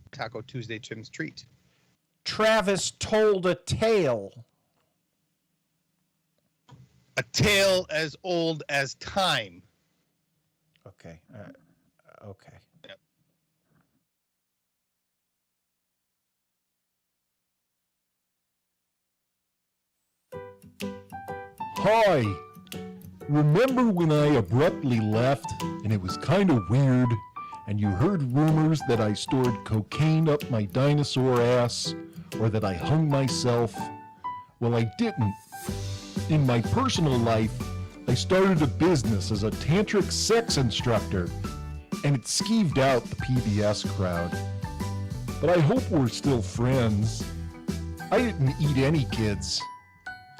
Taco Tuesday Tim's Treat. Travis told a tale. A tale as old as time. Okay. Okay. Yep. Hi. Remember when I abruptly left and it was kind of weird and you heard rumors that I stored cocaine up my dinosaur ass or that I hung myself? Well, I didn't. In my personal life, I started a business as a tantric sex instructor, and it skeeved out the PBS crowd. But I hope we're still friends. I didn't eat any kids.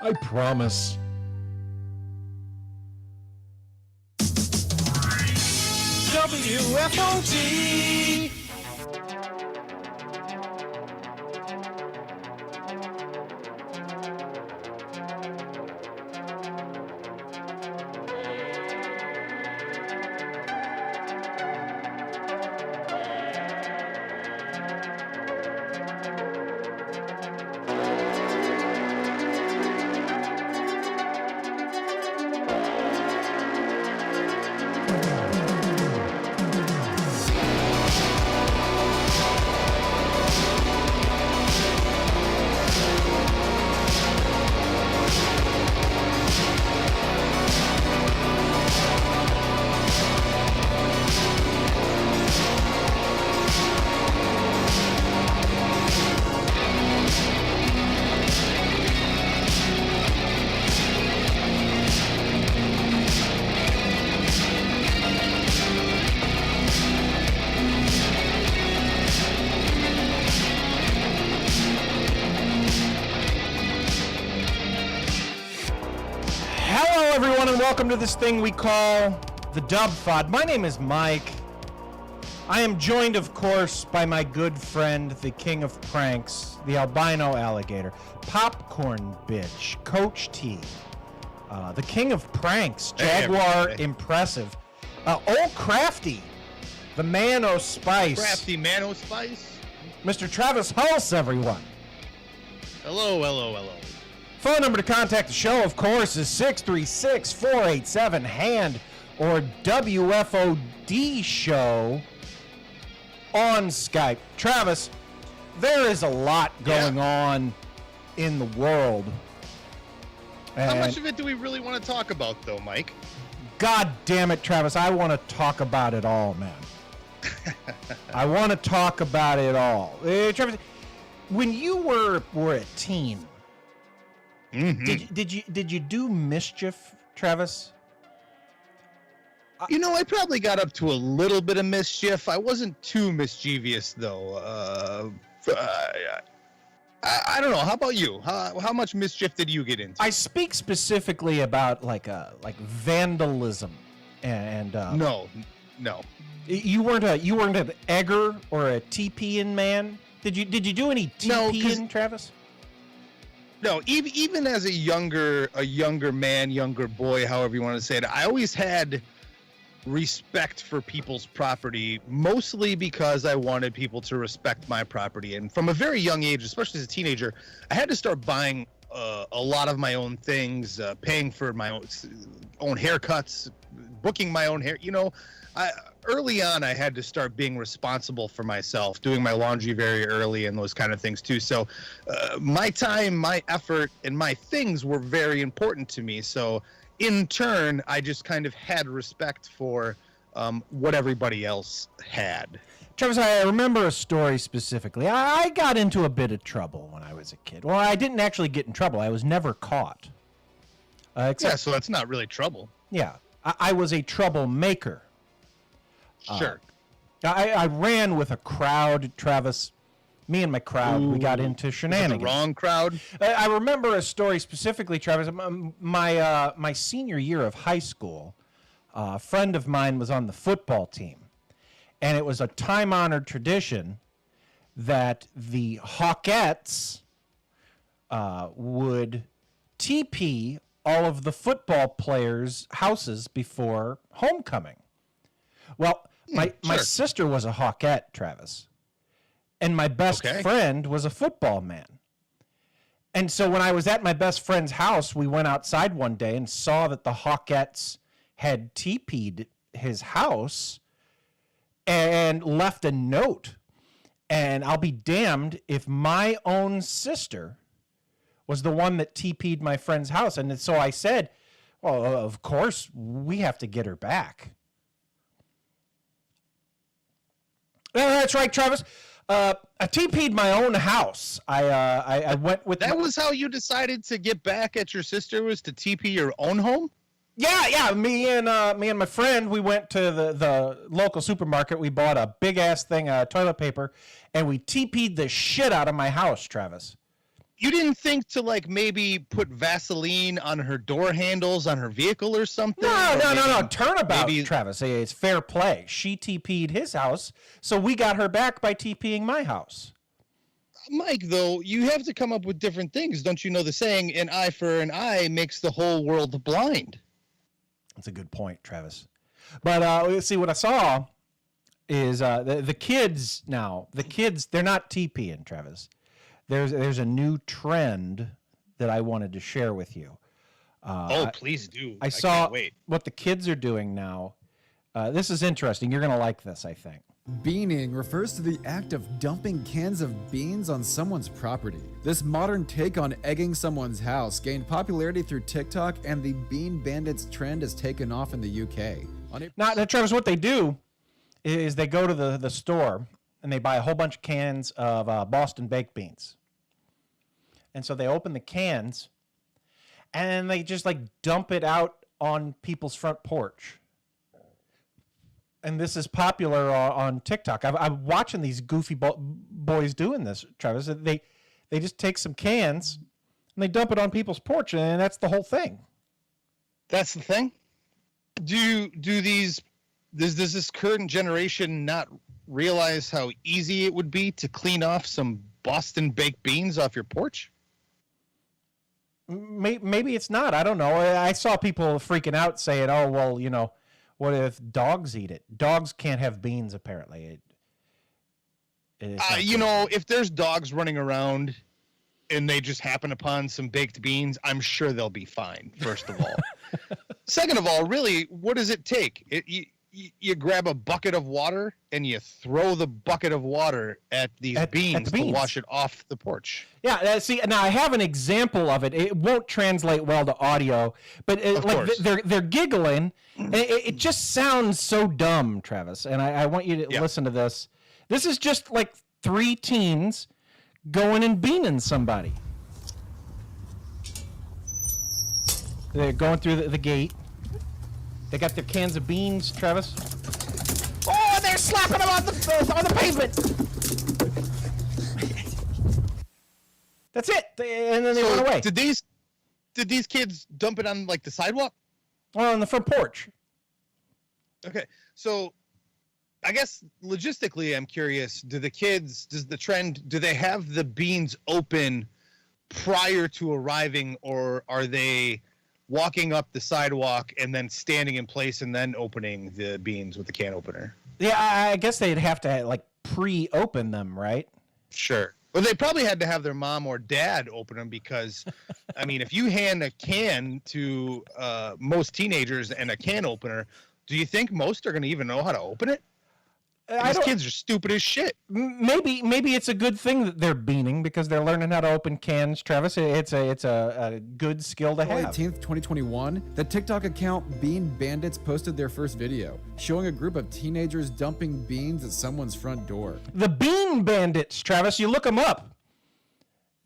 I promise. Wfod. Everyone, and welcome to this thing we call the Wfod. My name is Mike. I am joined, of course, by my good friend, the king of pranks, the albino alligator, popcorn bitch, Coach T, the king of pranks, Jaguar impressive, old Crafty, the man o' spice, Crafty man o' spice, Mr. Travis Hulse, everyone. Hello, hello, hello. Phone number to contact the show, of course, is 636-487-HAND or WFOD show on Skype. Travis, there is a lot going on in the world. How much of it do we really want to talk about, though, Mike? God damn it, Travis, I want to talk about it all, man. I want to talk about it all. Travis, when you were a teen, did you do mischief, Travis? You know, I probably got up to a little bit of mischief. I wasn't too mischievous, though. I don't know. How about you? How much mischief did you get into? I speak specifically about like vandalism and No. You weren't an egger or a TP-in man. Did you do any TP-in, Travis? No, even as a younger man, younger boy, however you want to say it, I always had respect for people's property, mostly because I wanted people to respect my property. And from a very young age, especially as a teenager, I had to start buying a lot of my own things, paying for my own haircuts, booking my own hair. You know, early on, I had to start being responsible for myself, doing my laundry very early and those kind of things too. So my time, my effort, and my things were very important to me. So in turn, I just kind of had respect for what everybody else had. Travis, I remember a story specifically. I got into a bit of trouble when I was a kid. Well, I didn't actually get in trouble. I was never caught. So that's not really trouble. Yeah, I was a troublemaker. Sure. I ran with a crowd, Travis. Me and my crowd, we got into shenanigans. The wrong crowd? I remember a story specifically, Travis. My senior year of high school, a friend of mine was on the football team. And it was a time-honored tradition that the Hawkettes would TP all of the football players' houses before homecoming. Well, my sister was a Hawkette, Travis. and my best Okay. friend was a football man. And so when I was at my best friend's house, we went outside one day and saw that the Hawkettes had TP'd his house and left a note. And I'll be damned if my own sister was the one that TP'd my friend's house. And so I said, well, of course, we have to get her back. That's right, Travis. I TP'd my own house. I went with... That was how you decided to get back at your sister, was to TP your own home? Yeah. Me and my friend, we went to the local supermarket. We bought a big ass thing of toilet paper, and we TP'd the shit out of my house, Travis. You didn't think to like maybe put Vaseline on her door handles on her vehicle or something? No. Turnabout, maybe... Travis. It's fair play. She TP'd his house, so we got her back by TP'ing my house. Mike, though, you have to come up with different things. Don't you know the saying, an eye for an eye makes the whole world blind? That's a good point, Travis. But let's see, what I saw is the kids now. The kids, they're not TPing, Travis. There's a new trend that I wanted to share with you. Please do. I saw can't wait. what the kids are doing now. This is interesting. You're going to like this, I think. Beaning refers to the act of dumping cans of beans on someone's property. This modern take on egging someone's house gained popularity through TikTok, and the bean bandits trend has taken off in the UK. Now, Travis, what they do is they go to the store and they buy a whole bunch of cans of Boston baked beans. And so they open the cans and they just like dump it out on people's front porch. And this is popular on TikTok. I'm watching these goofy boys doing this, Travis. They just take some cans and they dump it on people's porch, and that's the whole thing. That's the thing? Does this current generation not realize how easy it would be to clean off some Boston baked beans off your porch? Maybe it's not. I don't know. I saw people freaking out saying, oh, well, you know, what if dogs eat it? Dogs can't have beans, apparently. If there's dogs running around and they just happen upon some baked beans, I'm sure they'll be fine, first of all. Second of all, really, what does it take? You grab a bucket of water and you throw the bucket of water at these beans to wash it off the porch. Yeah, see, now I have an example of it. It won't translate well to audio, but they're giggling. It just sounds so dumb, Travis, and I want you to listen to this. This is just like three teens going and beaning somebody. They're going through the gate. They got their cans of beans, Travis. Oh, they're slapping them on the pavement. That's it. And then they run away. Did these kids dump it on like the sidewalk? Well, on the front porch. Okay, so I guess logistically, I'm curious. Do they have the beans open prior to arriving, or are they walking up the sidewalk and then standing in place and then opening the beans with the can opener? Yeah, I guess they'd have to like pre-open them, right? Sure. Well, they probably had to have their mom or dad open them because, I mean, if you hand a can to most teenagers and a can opener, do you think most are going to even know how to open it? These kids are stupid as shit. Maybe it's a good thing that they're beaning because they're learning how to open cans, Travis. It's a good skill to have. April 18th, 2021, the TikTok account Bean Bandits posted their first video, showing a group of teenagers dumping beans at someone's front door. The Bean Bandits, Travis, you look them up.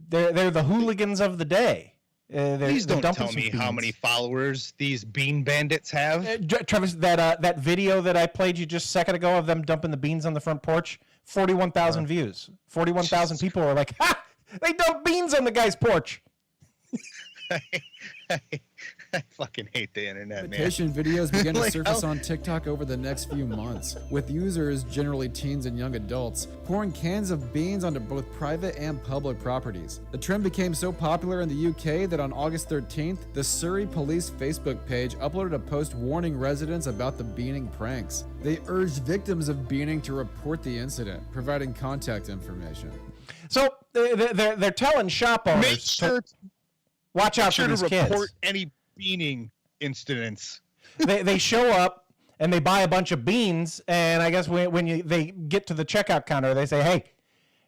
They're the hooligans of the day. Please don't tell me how many followers these Bean Bandits have. Travis, that video that I played you just a second ago of them dumping the beans on the front porch, 41,000 views. 41,000 people are like, ha! They dump beans on the guy's porch. I fucking hate the internet, man. Imitation videos began to Like, surface how- on TikTok over the next few months, with users, generally teens and young adults, pouring cans of beans onto both private and public properties. The trend became so popular in the UK that on August 13th, the Surrey Police Facebook page uploaded a post warning residents about the beaning pranks. They urged victims of beaning to report the incident, providing contact information. So they're telling shop owners Make sure, to watch out sure for to these report kids. any beaning incidents. They show up and they buy a bunch of beans, and I guess when they get to the checkout counter, they say, "Hey,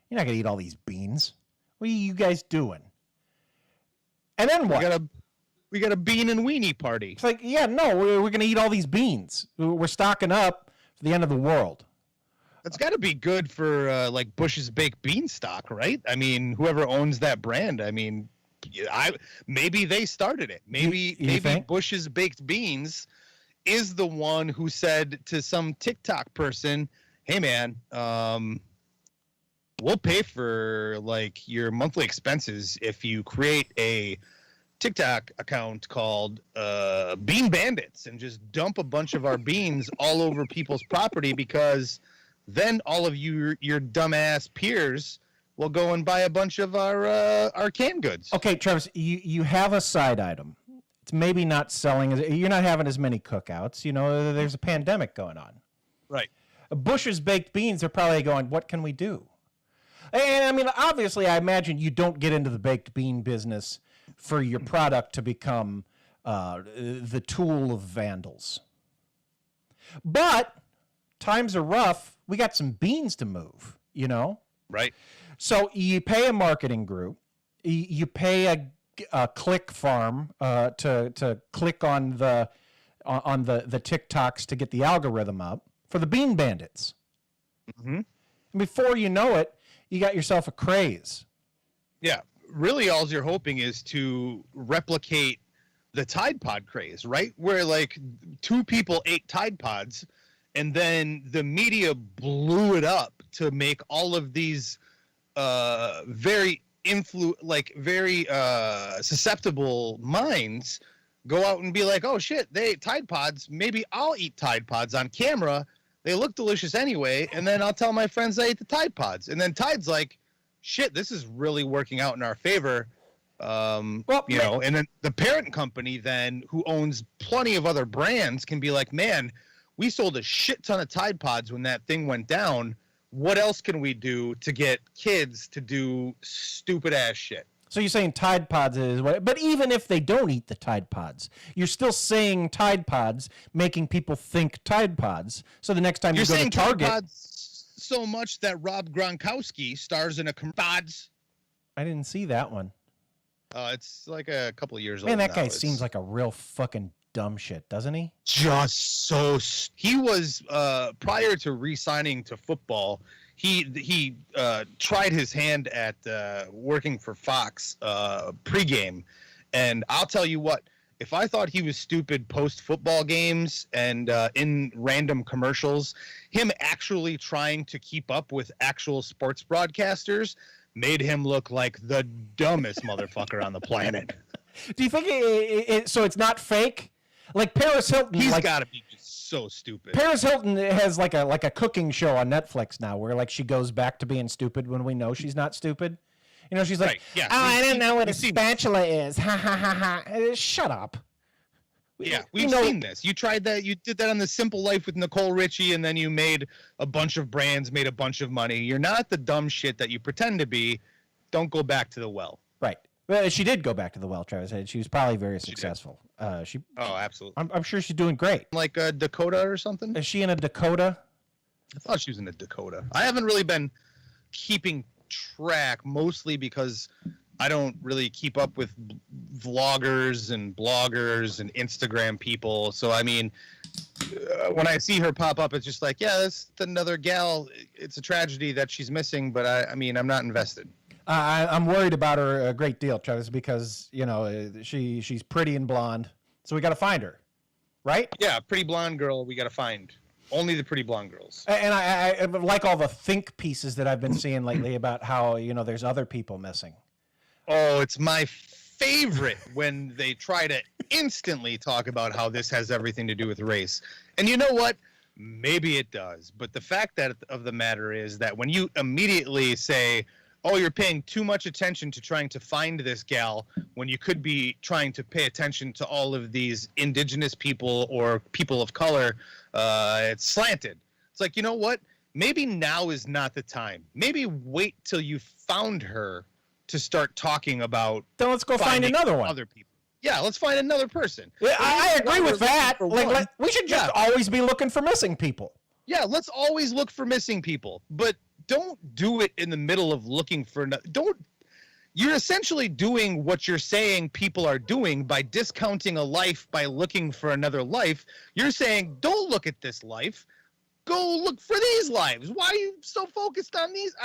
you're not gonna eat all these beans. What are you guys doing?" And then what? We got a bean and weenie party. It's like, yeah, no, we're gonna eat all these beans. We're stocking up for the end of the world. That's got to be good for like Bush's Baked Beanstalk, right? I mean, whoever owns that brand, I mean, maybe they started it. Maybe You think? Bush's Baked Beans is the one who said to some TikTok person, "Hey, man, we'll pay for like your monthly expenses if you create a TikTok account called Bean Bandits and just dump a bunch of our beans all over people's property, because then all of your dumbass peers will go and buy a bunch of our canned goods." Okay, Travis, you have a side item. It's maybe not selling. You're not having as many cookouts. You know, there's a pandemic going on. Right. Bush's Baked Beans are probably going, what can we do? And I mean, obviously, I imagine you don't get into the baked bean business for your product to become the tool of vandals. But times are rough. We got some beans to move, you know? Right. So you pay a marketing group, you pay a click farm to click on the TikToks to get the algorithm up for the Bean Bandits. Mm-hmm. And before you know it, you got yourself a craze. Yeah. Really, all you're hoping is to replicate the Tide Pod craze, right? Where like 2 people ate Tide Pods, and then the media blew it up to make all of these very susceptible minds go out and be like, "Oh shit, they ate Tide Pods. Maybe I'll eat Tide Pods on camera. They look delicious anyway, and then I'll tell my friends I ate the Tide Pods." And then Tide's like, "Shit, this is really working out in our favor." And then the parent company then, who owns plenty of other brands, can be like, "Man, we sold a shit ton of Tide Pods when that thing went down. What else can we do to get kids to do stupid ass shit?" So you're saying Tide Pods is what? But even if they don't eat the Tide Pods, you're still saying Tide Pods, making people think Tide Pods. So the next time You're you go to saying Target, Tide Pods so much that Rob Gronkowski stars in a Pods. I didn't see that one. It's like a couple of years old. Man, that now. guy It's seems like a real fucking dumb shit, doesn't he? just so. He was prior to re-signing to football. He tried his hand at working for Fox pregame, and I'll tell you what. If I thought he was stupid post-football games and in random commercials, him actually trying to keep up with actual sports broadcasters made him look like the dumbest motherfucker on the planet. Do you think so? It's not fake. Like Paris Hilton, He's got to be just so stupid. Paris Hilton has like a cooking show on Netflix now, where like she goes back to being stupid when we know she's not stupid. You know, she's like, Right, yeah. "Oh, I don't know what a We've seen spatula is." Ha ha ha ha. Shut up. Yeah, We we've know- seen this. You tried that. You did that on The Simple Life with Nicole Richie, and then you made a bunch of brands, made a bunch of money. You're not the dumb shit that you pretend to be. Don't go back to the well. Right. Well, she did go back to the well, Travis. And she was probably very successful. Oh, absolutely. I'm sure she's doing great. Like a Dakota or something? Is she in a Dakota? I thought she was in a Dakota. I haven't really been keeping track, mostly because I don't really keep up with vloggers and bloggers and Instagram people. So, I mean, when I see her pop up, it's just like, yeah, that's another gal. It's a tragedy that she's missing, but I mean, I'm not invested. I'm worried about her a great deal, Travis, because, you know, she's pretty and blonde. So we got to find her, right? Yeah, pretty blonde girl we got to find. Only the pretty blonde girls. And I like all the think pieces that I've been seeing lately about how, you know, there's other people missing. Oh, it's my favorite when they try to instantly talk about how this has everything to do with race. And you know what? Maybe it does. But the fact of the matter is that when you immediately say, oh, you're paying too much attention to trying to find this gal when you could be trying to pay attention to all of these indigenous people or people of color, it's slanted. It's like, you know what? Maybe now is not the time. Maybe wait till you found her to start talking about. Then let's go find another one. Other people. Yeah, let's find another person. Yeah, I agree with that. Like, we should just always be looking for missing people. Yeah, let's always look for missing people, but don't do it in the middle of looking for. You're essentially doing what you're saying people are doing by discounting a life by looking for another life. You're saying, don't look at this life. Go look for these lives. Why are you so focused on these?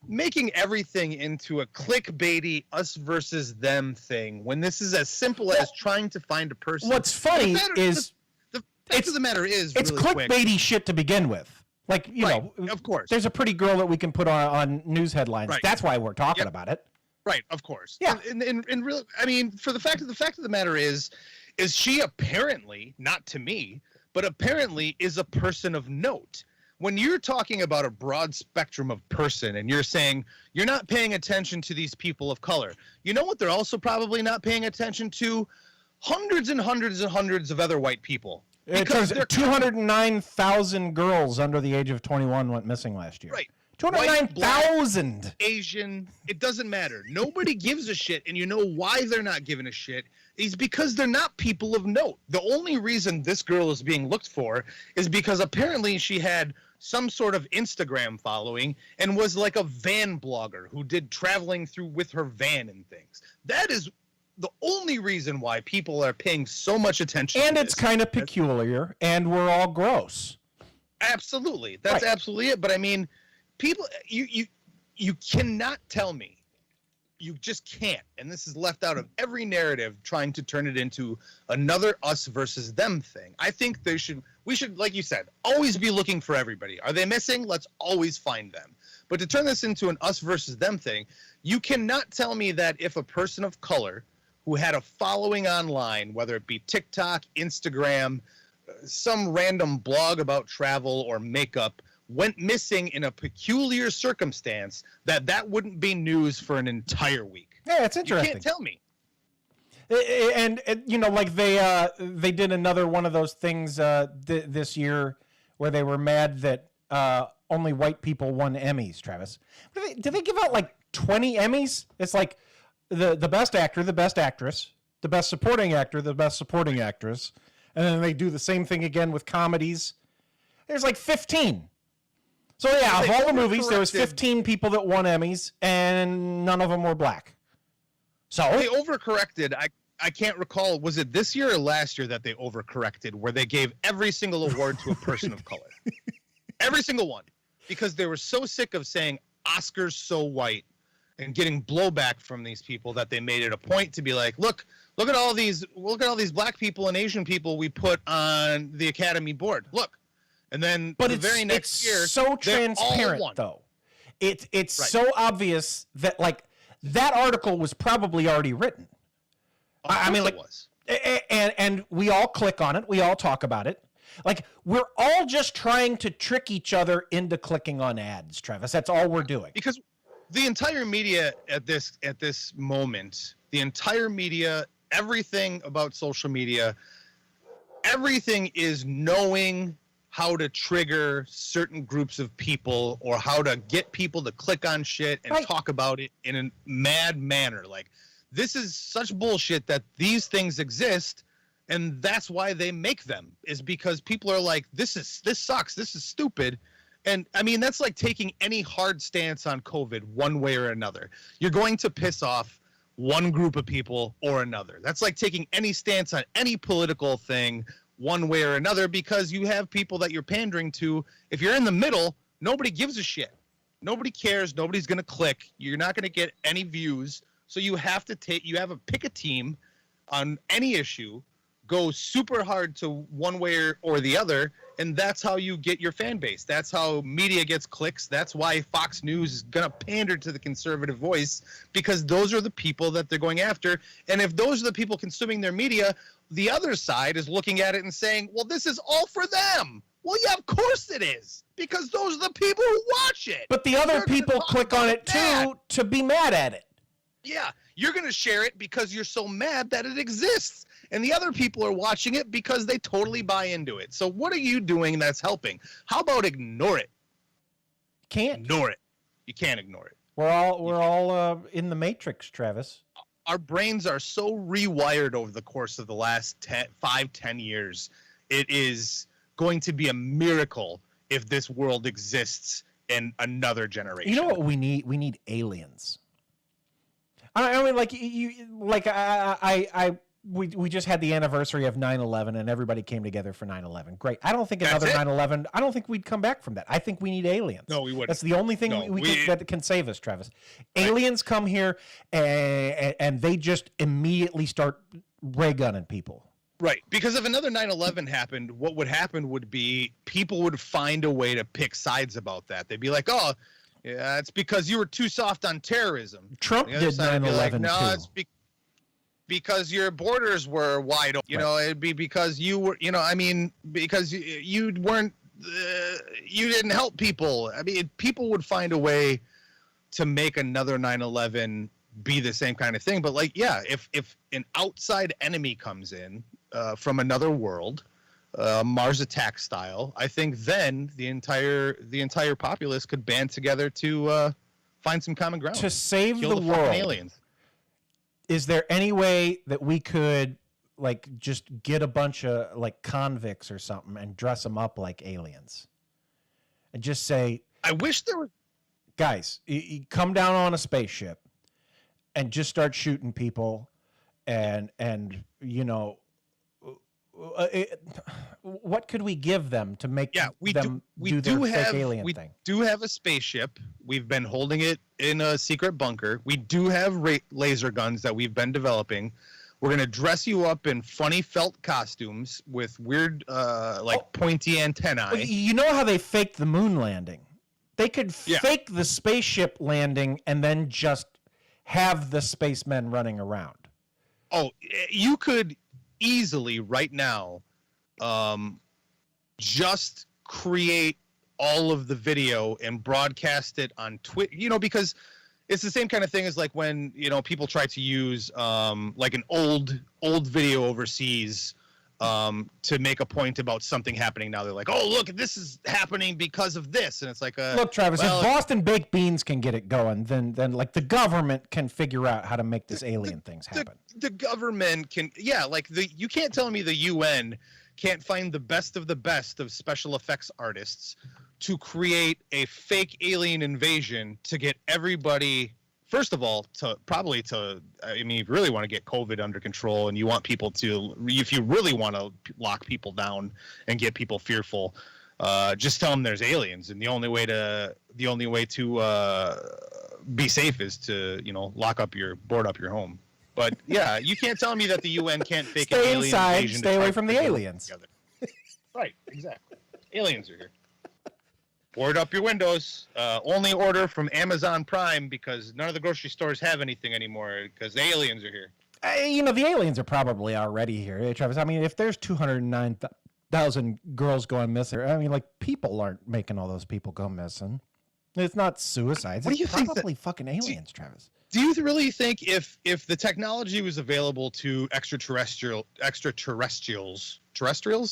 Making everything into a clickbaity us versus them thing when this is as simple as trying to find a person. What's funny is the fact of the matter is it's really clickbaity quick. shit to begin with. Like, you know, of course. There's a pretty girl that we can put on news headlines. Right. That's why we're talking about it. Right, of course. Yeah. And real, I mean, for the fact of the matter is she apparently, not to me, but apparently is a person of note. When you're talking about a broad spectrum of person and you're saying you're not paying attention to these people of color, you know what they're also probably not paying attention to? Hundreds and hundreds and hundreds of other white people. Because 209,000 girls under the age of 21 went missing last year. Right. 209,000. Asian, it doesn't matter. Nobody gives a shit, and you know why they're not giving a shit is because they're not people of note. The only reason this girl is being looked for is because apparently she had some sort of Instagram following and was like a van blogger who did traveling through with her van and things. That is the only reason why people are paying so much attention and to it's this. kind of peculiar, and we're all gross. Absolutely. That's absolutely it. But I mean, people, you cannot tell me. You just can't. And this is left out of every narrative trying to turn it into another us versus them thing. I think we should, like you said, always be looking for everybody. Are they missing? Let's always find them. But to turn this into an us versus them thing, you cannot tell me that if a person of color who had a following online, whether it be TikTok, Instagram, some random blog about travel or makeup, went missing in a peculiar circumstance, that wouldn't be news for an entire week. Yeah, it's interesting. You can't tell me. And you know, like they did another one of those things this year where they were mad that only white people won Emmys. Travis, did they give out like 20 Emmys? It's like the best actor, the best actress, the best supporting actor, the best supporting actress, and then they do the same thing again with comedies. There's like 15. So yeah, of all the movies, there was 15 people that won Emmys, and none of them were black. So they overcorrected. I can't recall, was it this year or last year that they overcorrected, where they gave every single award to a person of color? Every single one. Because they were so sick of saying Oscars so white and getting blowback from these people that they made it a point to be like, look at all these black people and Asian people we put on the Academy board. Look. And then but the very next year, it's so transparent, though. It's right. So obvious that like that article was probably already written. I mean, like, it was. And we all click on it. We all talk about it. Like, we're all just trying to trick each other into clicking on ads, Travis. That's all we're doing. Because the entire media at this moment, the entire media, everything about social media, everything is knowing how to trigger certain groups of people or how to get people to click on shit and talk about it in a mad manner. Like, this is such bullshit that these things exist, and that's why they make them, is because people are like, this sucks, this is stupid. And I mean, that's like taking any hard stance on COVID one way or another. You're going to piss off one group of people or another. That's like taking any stance on any political thing one way or another, because you have people that you're pandering to. If you're in the middle, nobody gives a shit. Nobody cares. Nobody's going to click. You're not going to get any views. So you have to pick a team on any issue, go super hard to one way or the other, and that's how you get your fan base. That's how media gets clicks. That's why Fox News is going to pander to the conservative voice, because those are the people that they're going after. And if those are the people consuming their media, the other side is looking at it and saying, well, this is all for them. Well, yeah, of course it is, because those are the people who watch it. But the other people click on it too to be mad at it. Yeah, you're going to share it because you're so mad that it exists. And the other people are watching it because they totally buy into it. So what are you doing that's helping? How about ignore it? Can't. Ignore it. You can't ignore it. We're all in the matrix, Travis. Our brains are so rewired over the course of the last 10 years. It is going to be a miracle if this world exists in another generation. You know what we need? We need aliens. I mean, like we just had the anniversary of 9/11 and everybody came together for 9/11. Great. I don't think another 9/11. I don't think we'd come back from that. I think we need aliens. No, we wouldn't. That's the only thing that can save us, Travis. Right. Aliens come here and they just immediately start ray gunning people. Right. Because if another 9/11 happened, what would happen would be people would find a way to pick sides about that. They'd be like, oh, yeah, it's because you were too soft on terrorism. Trump did 9/11 no, too. It's because your borders were wide open. You know, it'd be because you were, because you weren't, you didn't help people. I mean, people would find a way to make another 9/11 be the same kind of thing. But like, yeah, if an outside enemy comes in from another world, Mars attack style, I think then the entire populace could band together to find some common ground to save Kill the fucking world. aliens. Is there any way that we could like just get a bunch of like convicts or something and dress them up like aliens and just say, I wish there was, guys, you come down on a spaceship and just start shooting people and what could we give them to make them do their fake alien thing? We do have a spaceship. We've been holding it in a secret bunker. We do have laser guns that we've been developing. We're going to dress you up in funny felt costumes with weird, pointy antennae. You know how they faked the moon landing? They could fake the spaceship landing and then just have the spacemen running around. Oh, you could easily right now just create all of the video and broadcast it on Twitter, because it's the same kind of thing as like when, people try to use like an old video overseas to make a point about something happening now. They're like, oh, look, this is happening because of this. And it's like, look, Travis, if Boston Baked Beans can get it going, then like the government can figure out how to make this alien things happen. The government can, you can't tell me the UN can't find the best of special effects artists to create a fake alien invasion to get everybody, first of all, if you really want to get COVID under control and you want people to, if you really want to lock people down and get people fearful, just tell them there's aliens. And the only way to be safe is to, board up your home. But yeah, you can't tell me that the UN can't fake an alien invasion. Stay away from the aliens. Right, exactly. Aliens are here. Board up your windows. Only order from Amazon Prime because none of the grocery stores have anything anymore because the aliens are here. The aliens are probably already here, Travis. I mean, if there's 209,000 girls going missing, I mean, like, people aren't making all those people go missing. It's not suicides. It's probably fucking aliens, Travis. Do you really think if the technology was available to extraterrestrials?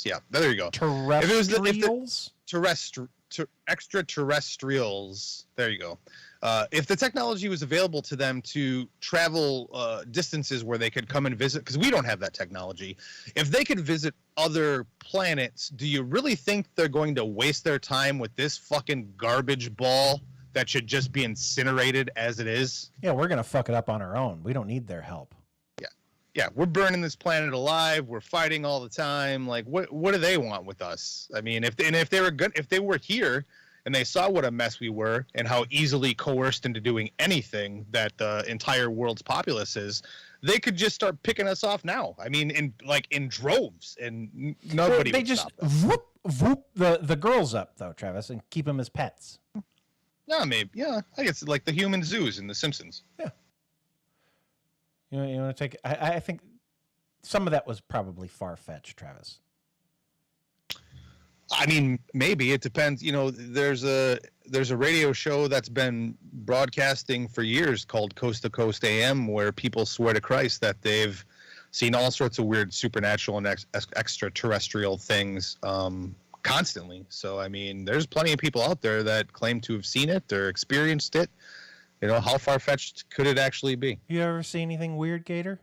Yeah, there you go. Terrestrials? Extraterrestrials. There you go. If the technology was available to them to travel distances where they could come and visit, because we don't have that technology, if they could visit other planets, do you really think they're going to waste their time with this fucking garbage ball that should just be incinerated as it is? Yeah, we're going to fuck it up on our own. We don't need their help. Yeah, we're burning this planet alive. We're fighting all the time. Like, what do they want with us? I mean, if they were here, and they saw what a mess we were and how easily coerced into doing anything that the entire world's populace is, they could just start picking us off now. I mean, in droves, and nobody They would just stop them. whoop the girls up though, Travis, and keep them as pets. Yeah, maybe. Yeah, I guess like the human zoos in The Simpsons. Yeah. You want to take? I think some of that was probably far-fetched, Travis. I mean, maybe it depends. There's a radio show that's been broadcasting for years called Coast to Coast AM, where people swear to Christ that they've seen all sorts of weird supernatural and extraterrestrial things constantly. So, I mean, there's plenty of people out there that claim to have seen it or experienced it. How far-fetched could it actually be? You ever see anything weird, Gator?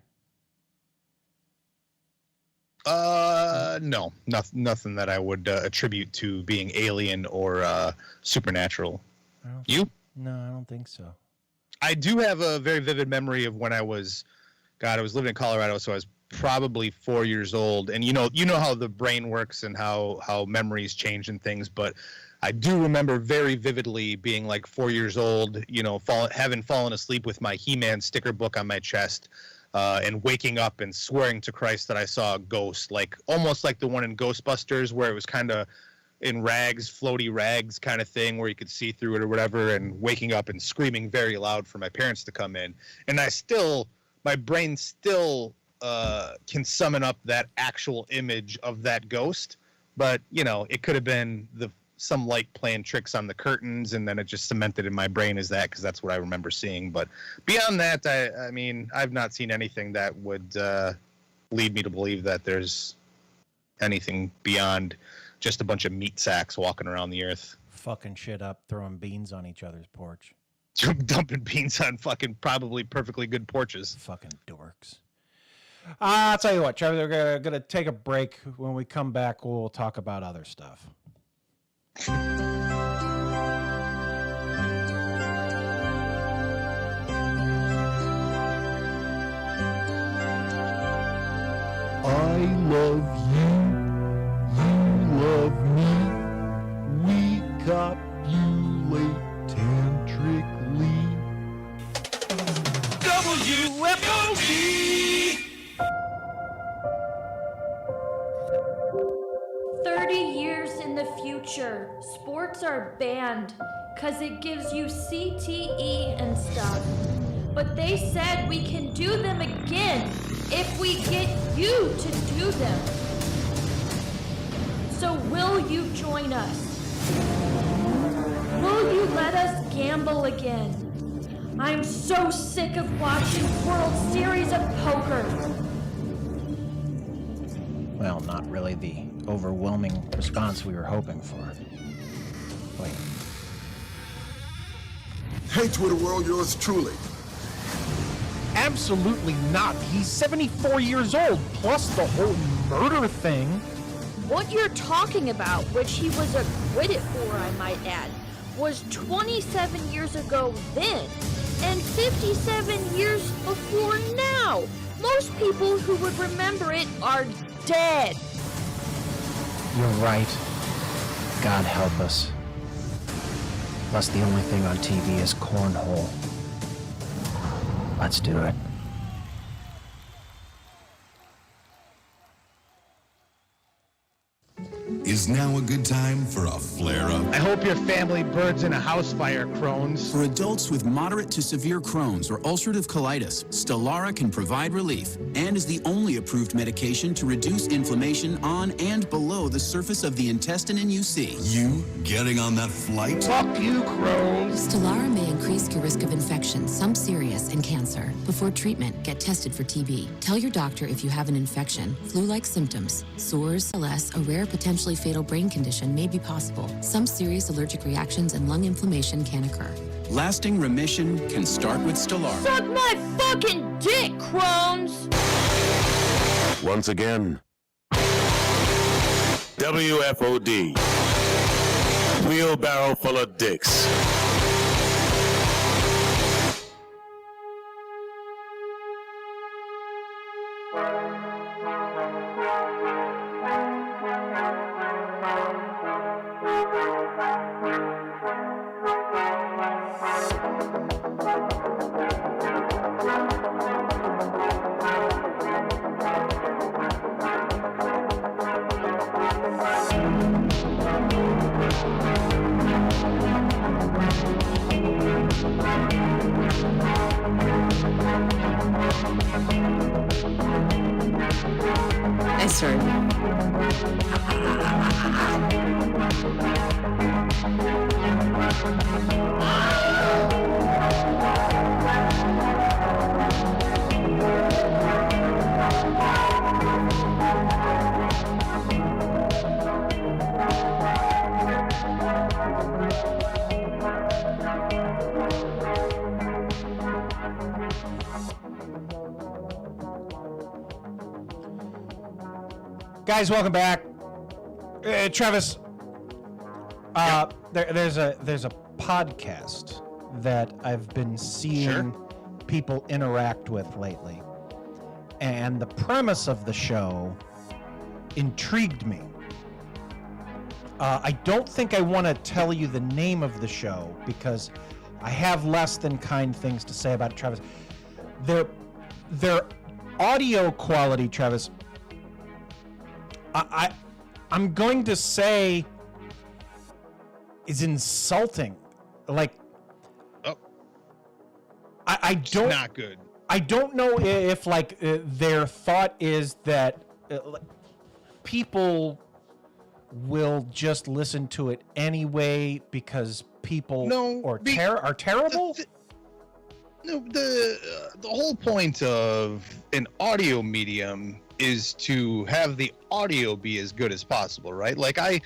No, nothing that I would attribute to being alien or supernatural. You? No, I don't think so. I do have a very vivid memory of when I was living in Colorado, so I was probably 4 years old. And you know how the brain works and how memories change and things, but I do remember very vividly being like 4 years old, having fallen asleep with my He-Man sticker book on my chest, and waking up and swearing to Christ that I saw a ghost, like almost like the one in Ghostbusters where it was kind of in rags, floaty rags kind of thing where you could see through it or whatever, and waking up and screaming very loud for my parents to come in. And my brain still can summon up that actual image of that ghost, but it could have been some light playing tricks on the curtains, and then it just cemented in my brain as that, because that's what I remember seeing. But beyond that, I mean, I've not seen anything that would lead me to believe that there's anything beyond just a bunch of meat sacks walking around the earth. Fucking shit up, throwing beans on each other's porch. Dumping beans on fucking probably perfectly good porches. Fucking dorks. I'll tell you what, Trevor, we're going to take a break. When we come back, we'll talk about other stuff. I love you, you love me. We copulate tantrically. WFOD! 30 years in the future, sports are banned because it gives you CTE and stuff. But they said we can do them again if we get you to do them. So will you join us? Will you let us gamble again? I'm so sick of watching World Series of Poker. Well, not really the overwhelming response we were hoping for. Wait. Hey, Twitter world, yours truly. Absolutely not. He's 74 years old, plus the whole murder thing. What you're talking about, which he was acquitted for, I might add, was 27 years ago then, and 57 years before now. Most people who would remember it are dead. You're right. God help us. Plus, the only thing on TV is cornhole. Let's do it. Is now a good time for a flare-up? I hope your family burns in a house fire, Crohn's. For adults with moderate to severe Crohn's or ulcerative colitis, Stelara can provide relief and is the only approved medication to reduce inflammation on and below the surface of the intestine in UC. You getting on that flight? Fuck you, Crohn's. Stelara may increase your risk of infection, some serious, and cancer. Before treatment, get tested for TB. Tell your doctor if you have an infection, flu-like symptoms, sores, ALS, a rare potentially fatal brain condition may be possible. Some serious allergic reactions and lung inflammation can occur. Lasting remission can start with Stelara. Suck my fucking dick, Crohn's! Once again, WFOD. Wheelbarrow full of dicks. turn. Guys, welcome back. Travis, there's a podcast that I've been seeing people interact with lately, and the premise of the show intrigued me. I don't think I want to tell you the name of the show because I have less than kind things to say about it, Travis. Their audio quality, Travis, I'm going to say is insulting. Like, I don't. It's not good. I don't know if their thought is that people will just listen to it anyway because people are terrible. No, the whole point of an audio medium is to have the audio be as good as possible, right? Like I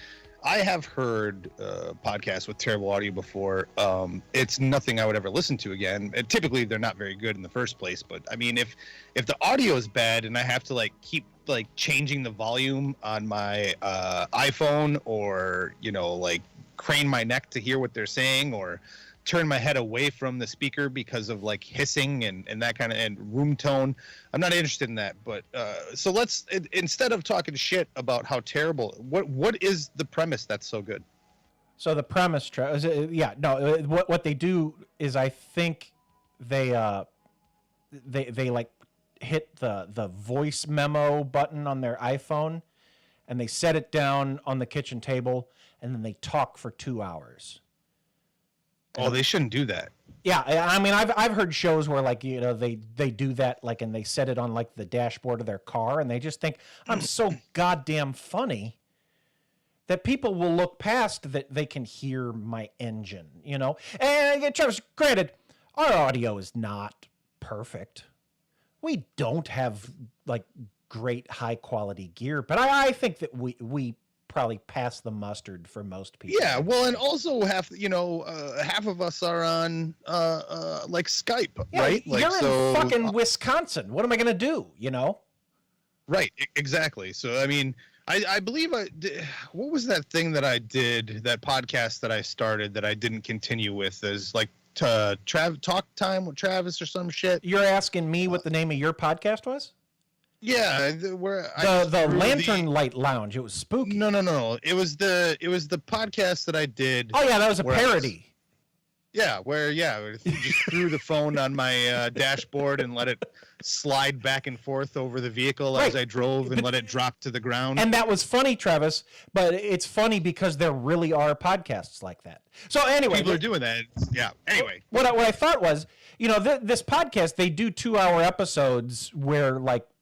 have heard podcasts with terrible audio before. It's nothing I would ever listen to again. And typically they're not very good in the first place, but I mean if the audio is bad and I have to keep changing the volume on my iPhone, or crane my neck to hear what they're saying, or turn my head away from the speaker because of hissing and that kind of and room tone, I'm not interested in that. But so let's, instead of talking shit about how terrible, what is the premise that's so good? So the premise, what they do is I think they hit the voice memo button on their iPhone and they set it down on the kitchen table and then they talk for 2 hours. Oh, they shouldn't do that. Yeah, I mean, I've heard shows where they do that and they set it on the dashboard of their car and they just think I'm so goddamn funny that people will look past that they can hear my engine, And Travis, granted, our audio is not perfect. We don't have great high quality gear, but I think that we probably pass the mustard for most people. Yeah, well, and also half of us are on Skype, right? You're in fucking Wisconsin. What am I gonna do? Right, exactly. So I mean, I believe what was that thing that I did, that podcast that I started that I didn't continue with, is talk time with Travis or some shit. You're asking me what the name of your podcast was? Yeah, the Lantern Light Lounge. It was spooky. No. It was the podcast that I did. Oh yeah, that was a parody. Where you just threw the phone on my dashboard and let it slide back and forth over the vehicle as I drove and let it drop to the ground. And that was funny, Travis, but it's funny because there really are podcasts like that. So anyway, people are doing that. Yeah. Anyway, what I thought was, this podcast, they do 2-hour episodes where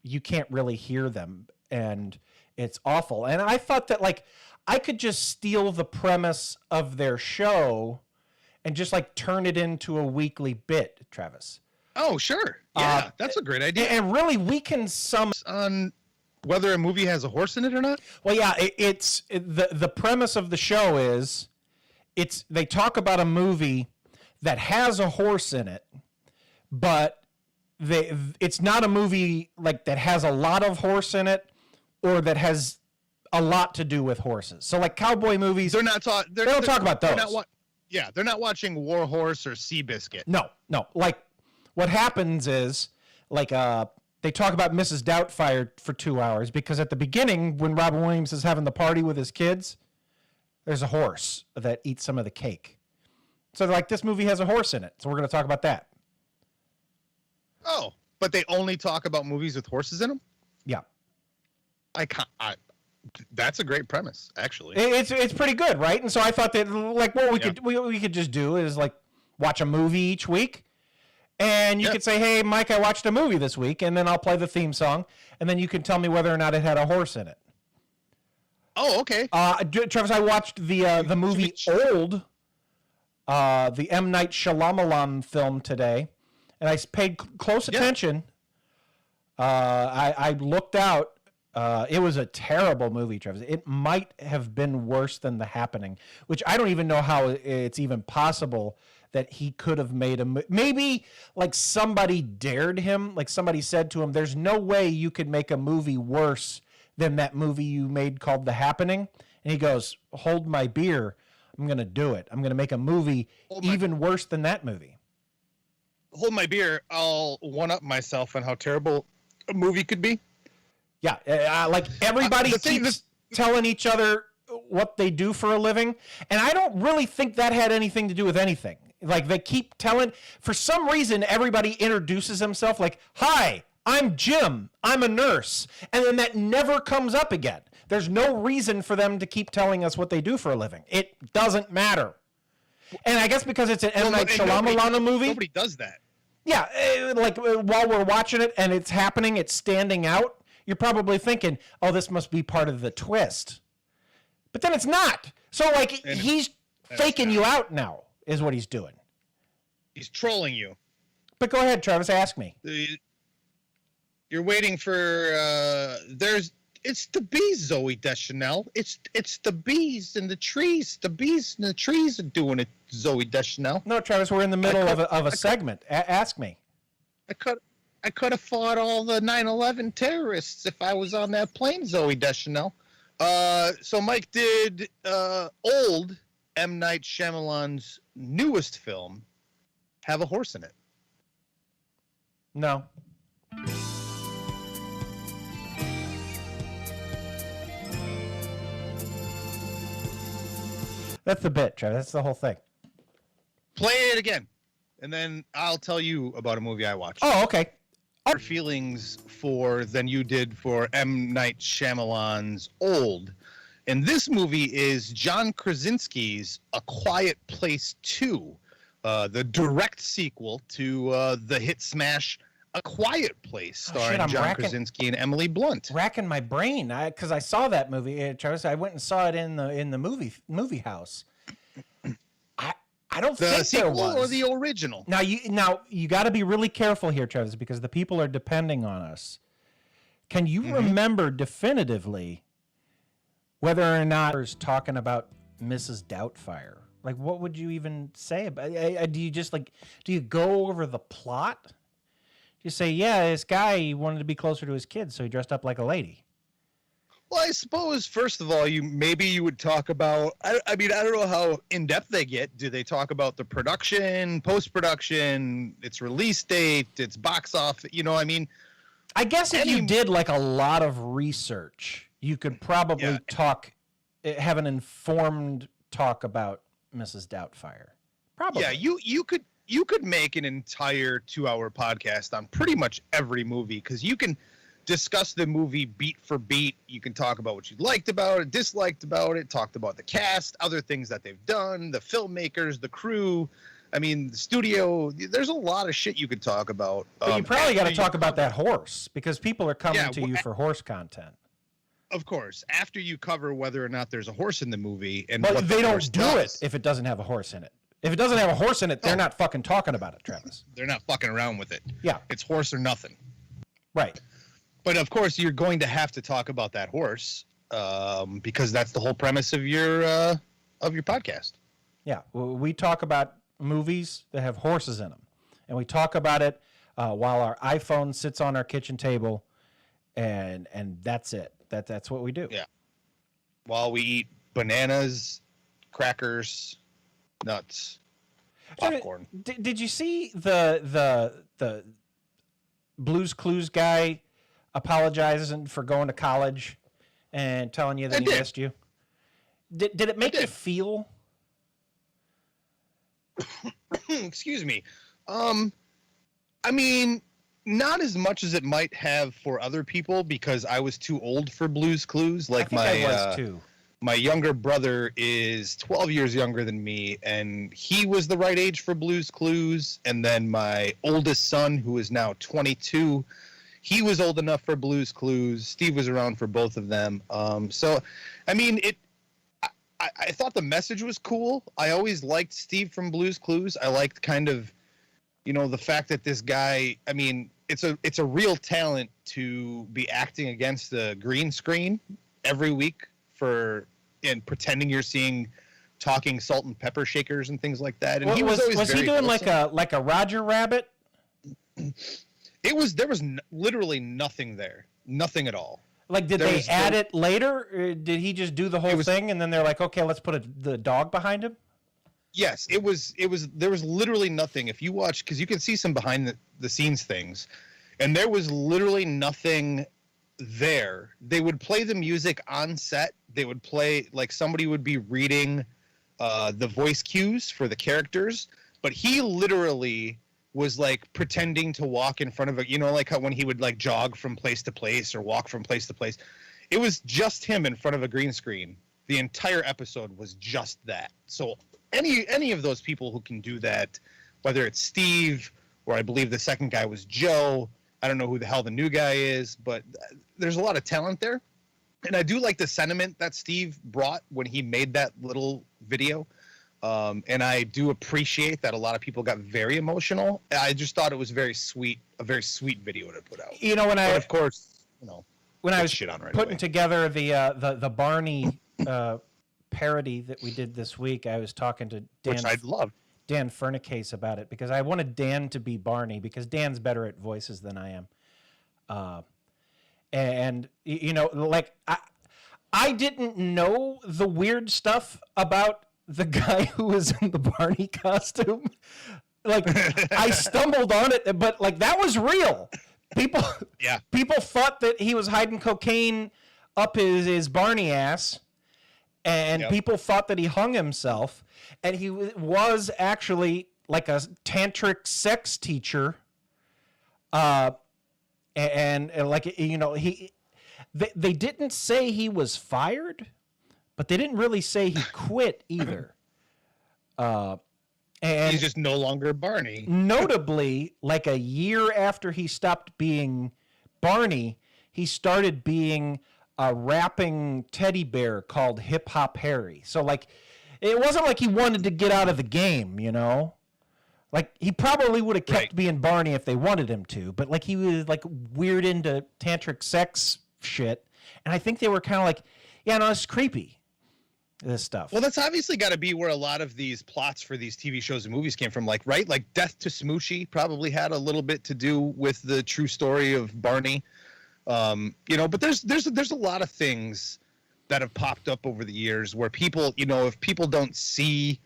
you can't really hear them and it's awful. And I thought that I could just steal the premise of their show and just turn it into a weekly bit, Travis. Oh, sure. Yeah, that's a great idea. And really, we can sum on whether a movie has a horse in it or not. Well, yeah, the premise of the show is they talk about a movie that has a horse in it, but it's not a movie that has a lot of horse in it or that has a lot to do with horses. So cowboy movies, they don't talk about those. They're not watching War Horse or Seabiscuit. No. What happens is they talk about Mrs. Doubtfire for 2 hours because at the beginning, when Robin Williams is having the party with his kids, there's a horse that eats some of the cake. So they're this movie has a horse in it, so we're going to talk about that. Oh, but they only talk about movies with horses in them? Yeah. That's a great premise, actually. It's pretty good, right? And so I thought that what we could just do is watch a movie each week, And you could say, hey, Mike, I watched a movie this week, and then I'll play the theme song, and then you can tell me whether or not it had a horse in it. Oh, okay. Travis, I watched the movie Old, the M. Night Shyamalan film today, and I paid close attention. I looked out. It was a terrible movie, Travis. It might have been worse than The Happening, which I don't even know how it's even possible that he could have made maybe like somebody dared him, like somebody said to him, there's no way you could make a movie worse than that movie you made called The Happening. And he goes, hold my beer. I'm going to do it. I'm going to make a movie even worse than that movie. Hold my beer. I'll one-up myself on how terrible a movie could be. Yeah, like everybody keeps telling each other what they do for a living, and I don't really think that had anything to do with anything. Like they keep telling, for some reason, everybody introduces himself like, hi, I'm Jim, I'm a nurse, and then that never comes up again. There's no reason for them to keep telling us what they do for a living. It doesn't matter. And I guess because it's an M. Night Shyamalan movie. Nobody does that. Yeah, like while we're watching it and it's happening, it's standing out. You're probably thinking, oh, this must be part of the twist. But then it's not. So, like, he's faking you out now, is what he's doing. He's trolling you. But go ahead, Travis, ask me. You're waiting for, it's the bees, Zoe Deschanel. It's the bees and the trees. The bees and the trees are doing it, Zoe Deschanel. No, Travis, we're in the middle of a segment. Ask me. I could have fought all the 9/11 terrorists if I was on that plane, Zoe Deschanel. So Mike, did old M. Night Shyamalan's newest film have a horse in it? No. That's the bit, Travis. That's the whole thing. Play it again, and then I'll tell you about a movie I watched. Oh, okay. Feelings for than you did for M. Night Shyamalan's Old. And this movie is John Krasinski's A Quiet Place 2, the direct sequel to the hit smash A Quiet Place, starring John Krasinski and Emily Blunt. Racking my brain, because I saw that movie, Travis. I went and saw it in the movie house. I don't think the sequel there was. or the original. Now you got to be really careful here, Travis, because the people are depending on us. Can you remember definitively whether or not there's talking about Mrs. Doubtfire? Like, what would you even say about? Do you just do you go over the plot? Do you say, yeah, this guy, he wanted to be closer to his kids, so he dressed up like a lady? Well, I suppose, first of all, you would talk about, I mean, I don't know how in-depth they get. Do they talk about the production, post-production, its release date, its box office? I mean... I guess if you did, like, a lot of research, you could probably have an informed talk about Mrs. Doubtfire. Probably. Yeah, you could make an entire 2-hour podcast on pretty much every movie, because you can discuss the movie beat for beat. You can talk about what you liked about it, disliked about it, talked about the cast, other things that they've done, the filmmakers, the crew. I mean, the studio. There's a lot of shit you could talk about. But you probably got to talk about that horse, because people are coming to you for horse content. Of course, after you cover whether or not there's a horse in the movie, and but what they the don't do it if it doesn't have a horse in it. If it doesn't have a horse in it, they're not fucking talking about it, Travis. They're not fucking around with it. Yeah, it's horse or nothing. Right. But of course, you're going to have to talk about that horse because that's the whole premise of your podcast. Yeah, we talk about movies that have horses in them, and we talk about it while our iPhone sits on our kitchen table, and that's it. That's what we do. Yeah. While we eat bananas, crackers, nuts, popcorn. Did you see the Blue's Clues guy apologizing for going to college and telling you that he missed you? Did it make you feel? Excuse me. I mean, not as much as it might have for other people, because I was too old for Blue's Clues. Like I was too. my younger brother is 12 years younger than me, and he was the right age for Blue's Clues. And then my oldest son, who is now 22, he was old enough for Blue's Clues. Steve was around for both of them. So, I mean, I thought the message was cool. I always liked Steve from Blue's Clues. I liked kind of, the fact that this guy, I mean, it's a real talent to be acting against the green screen every week and pretending you're seeing talking salt and pepper shakers and things like that. And he was always he doing wholesome. like a Roger Rabbit? There was literally nothing there, nothing at all. Like, did they add it later? Or did he just do the whole thing and then they're like, okay, let's put the dog behind him? Yes, there was literally nothing. If you watch, because you can see some behind the scenes things, and there was literally nothing there. They would play the music on set. They would play, like, somebody would be reading the voice cues for the characters, but he literally was like pretending to walk in front of a, like how when he would like jog from place to place or walk from place to place. It was just him in front of a green screen. The entire episode was just that. So any of those people who can do that, whether it's Steve or I believe the second guy was Joe, I don't know who the hell the new guy is, but there's a lot of talent there. And I do like the sentiment that Steve brought when he made that little video. And I do appreciate that a lot of people got very emotional. I just thought it was a very sweet video to put out. When of course, when I was shit on right putting away. together the Barney parody that we did this week, I was talking to Which I love. Dan Furnicase about it because I wanted Dan to be Barney because Dan's better at voices than I am. And like I didn't know the weird stuff about the guy who was in the Barney costume. Like I stumbled on it, but like that was real. People thought that he was hiding cocaine up his Barney ass, and people thought that he hung himself, and he was actually like a tantric sex teacher. And like they didn't say he was fired, but they didn't really say he quit either. And he's just no longer Barney. Notably, like a year after he stopped being Barney, he started being a rapping teddy bear called Hip Hop Harry. So like, it wasn't like he wanted to get out of the game, Like he probably would have kept being Barney if they wanted him to, but like he was like weird into tantric sex shit, and I think they were kind of like, yeah, no, it's creepy. This stuff. Well, that's obviously got to be where a lot of these plots for these TV shows and movies came from, like Death to Smoochie probably had a little bit to do with the true story of Barney. But there's a lot of things that have popped up over the years where people, if people don't see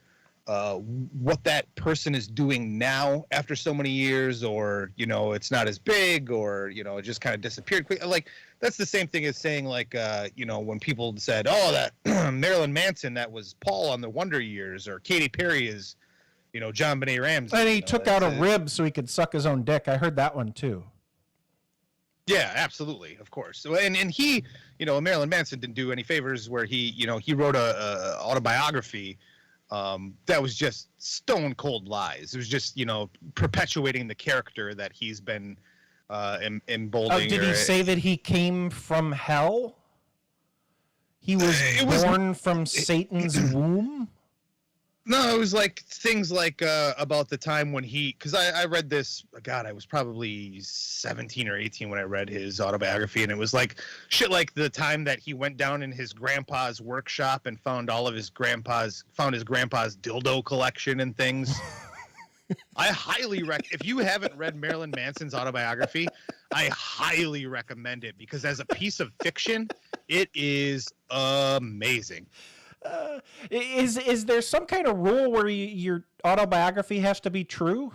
what that person is doing now after so many years, or it's not as big, or it just kind of disappeared quick. Like that's the same thing as saying like when people said, oh, that Marilyn Manson, that was Paul on the Wonder Years, or Katy Perry is John Benet Ramsey, and he took out a rib so he could suck his own dick. I heard that one too. Yeah, absolutely, of course. So and he, Marilyn Manson didn't do any favors where he wrote a autobiography that was just stone cold lies. It was just perpetuating the character that he's been emboldening. Did he say that he came from hell? He was born from Satan's womb? No, it was like things like about the time when because I read this, God, I was probably 17 or 18 when I read his autobiography, and it was like shit like the time that he went down in his grandpa's workshop and found his grandpa's dildo collection and things. I highly if you haven't read Marilyn Manson's autobiography, I highly recommend it because as a piece of fiction, it is amazing. Is there some kind of rule where your autobiography has to be true?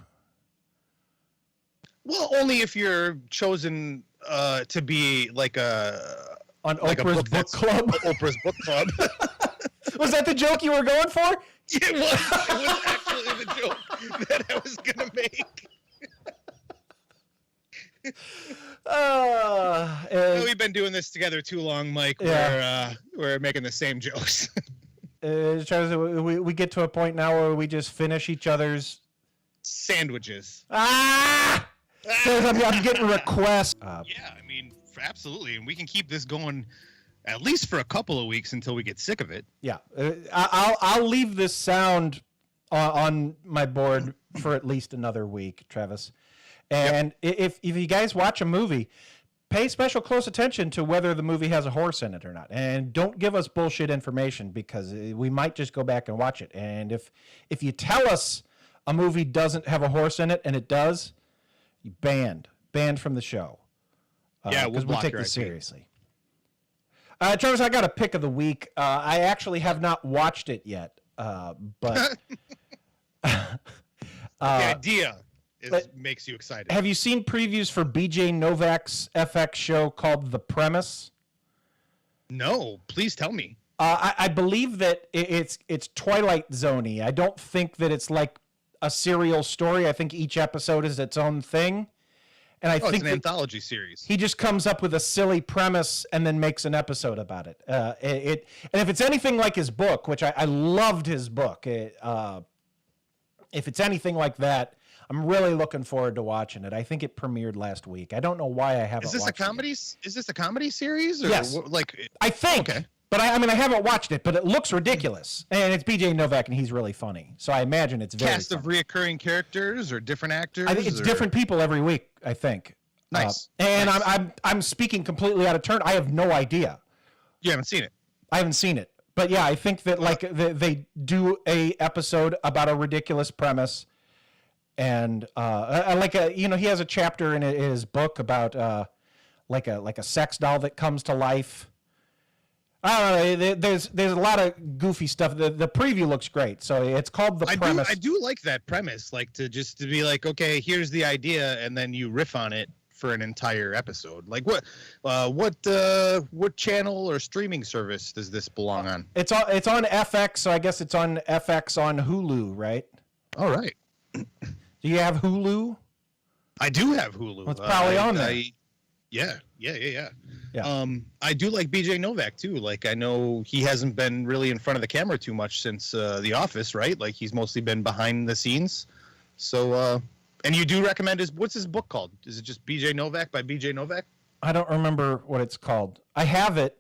Well, only if you're chosen to be like on like Oprah's book club. Oprah's book club. Was that the joke you were going for? It was actually the joke that I was gonna make. We've been doing this together too long, Mike. Yeah. We're making the same jokes. We get to a point now where we just finish each other's sandwiches. I'm getting requests. Yeah, I mean, absolutely, and we can keep this going at least for a couple of weeks until we get sick of it. Yeah, I'll leave this sound on my board for at least another week, Travis. And if you guys watch a movie, pay special close attention to whether the movie has a horse in it or not. And don't give us bullshit information, because we might just go back and watch it. And if you tell us a movie doesn't have a horse in it and it does, you banned from the show. We'll take this seriously. Travis, I got a pick of the week. I actually have not watched it yet, but the idea makes you excited. Have you seen previews for BJ Novak's FX show called The Premise? No, please tell me. I believe that it's Twilight Zone-y. I don't think that it's like a serial story. I think each episode is its own thing. And I think it's an anthology series. He just comes up with a silly premise and then makes an episode about it. And if it's anything like his book, which I loved his book, if it's anything like that, I'm really looking forward to watching it. I think it premiered last week. I don't know why I haven't. Is this a comedy? Is this a comedy series? Or yes. I think. Okay. But I haven't watched it, but it looks ridiculous. And it's BJ Novak, and he's really funny. So I imagine it's very cast of reoccurring characters or different actors. I think it's different people every week, I think. Nice. I'm speaking completely out of turn. I have no idea. You haven't seen it? I haven't seen it. But yeah, I think that they do a episode about a ridiculous premise. And he has a chapter in his book about like a sex doll that comes to life. I don't know. There's a lot of goofy stuff. The preview looks great, so it's called The Premise. I do like that premise, like to be like, okay, here's the idea, and then you riff on it for an entire episode. Like what channel or streaming service does this belong on? It's on FX, so I guess it's on FX on Hulu, right? All right. Do you have Hulu? I do have Hulu. Well, it's probably on there. Yeah. I do like BJ Novak too. Like, I know he hasn't been really in front of the camera too much since The Office, right? Like, he's mostly been behind the scenes. So, and you do recommend what's his book called? Is it just BJ Novak by BJ Novak? I don't remember what it's called. I have it.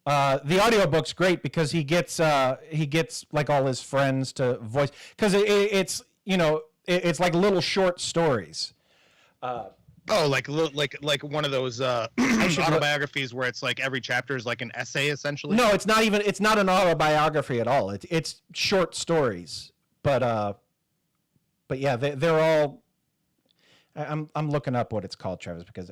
The audiobook's great because he gets like all his friends to voice, because it's like little short stories. Like one of those autobiographies where it's like every chapter is like an essay essentially. No, it's not an autobiography at all. It's short stories, but yeah, they're all. I'm looking up what it's called, Travis, because